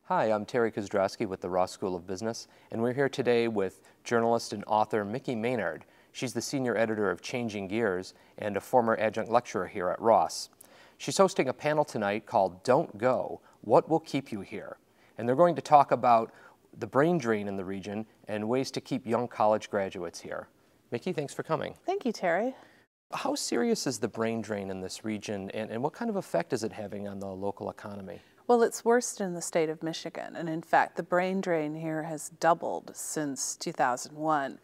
Hi, I'm Terry Kozdrasky with the Ross School of Business, and we're here today with journalist and author Mickey Maynard. She's the senior editor of Changing Gears and a former adjunct lecturer here at Ross. She's hosting a panel tonight called Don't Go, What Will Keep You Here? And they're going to talk about the brain drain in the region and ways to keep young college graduates here. Mickey, thanks for coming. Thank you, Terry. How serious is the brain drain in this region, and what kind of effect is it having on the local economy? Well, it's worst in the state of Michigan, and in fact, the brain drain here has doubled since 2001.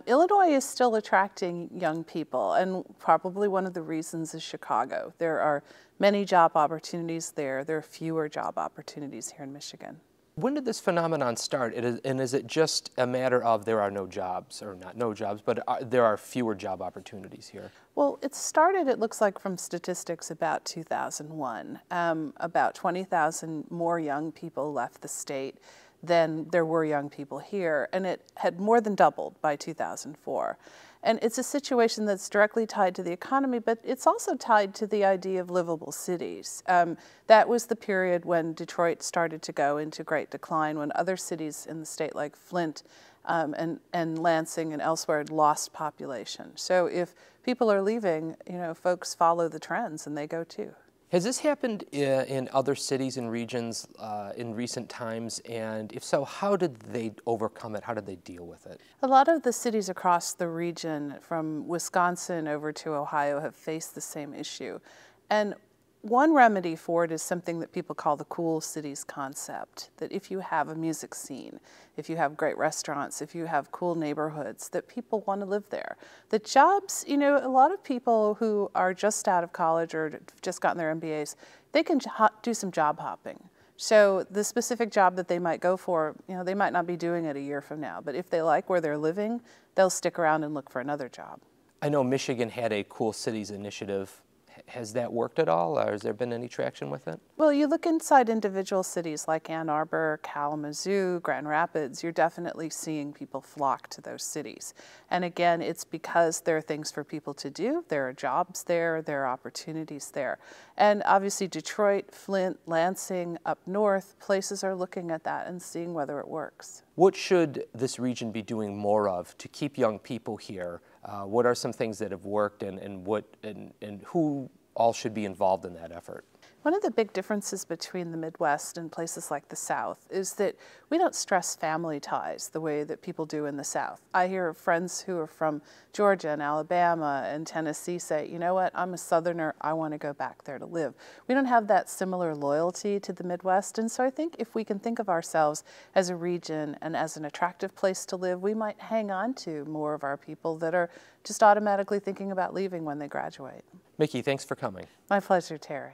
Illinois is still attracting young people, and probably one of the reasons is Chicago. There are many job opportunities there. There are fewer job opportunities here in Michigan. When did this phenomenon start? And is it just a matter of there are no jobs, or not no jobs, but there are fewer job opportunities here? Well, it started, it looks like, from statistics about 2001. About 20,000 more young people left the state than there were young people here, and it had more than doubled by 2004. And it's a situation that's directly tied to the economy, but it's also tied to the idea of livable cities. That was the period when Detroit started to go into great decline, when other cities in the state like Flint and Lansing and elsewhere had lost population. So if people are leaving, folks follow the trends and they go too. Has this happened in other cities and regions in recent times? And if so, how did they overcome it? How did they deal with it? A lot of the cities across the region, from Wisconsin over to Ohio, have faced the same issue. And one remedy for it is something that people call the cool cities concept, that if you have a music scene, if you have great restaurants, if you have cool neighborhoods, that people want to live there. The jobs, a lot of people who are just out of college or just gotten their MBAs, they can do some job hopping. So the specific job that they might go for, they might not be doing it a year from now, but if they like where they're living, they'll stick around and look for another job. I know Michigan had a Cool Cities initiative. Has that worked at all, or has there been any traction with it? Well, you look inside individual cities like Ann Arbor, Kalamazoo, Grand Rapids, you're definitely seeing people flock to those cities. And again, it's because there are things for people to do, there are jobs there are opportunities there. And obviously Detroit, Flint, Lansing, up north, places are looking at that and seeing whether it works. What should this region be doing more of to keep young people here? What are some things that have worked, and who all should be involved in that effort? One of the big differences between the Midwest and places like the South is that we don't stress family ties the way that people do in the South. I hear friends who are from Georgia and Alabama and Tennessee say, you know what, I'm a Southerner, I want to go back there to live. We don't have that similar loyalty to the Midwest, and so I think if we can think of ourselves as a region and as an attractive place to live, we might hang on to more of our people that are just automatically thinking about leaving when they graduate. Mickey, thanks for coming. My pleasure, Terry.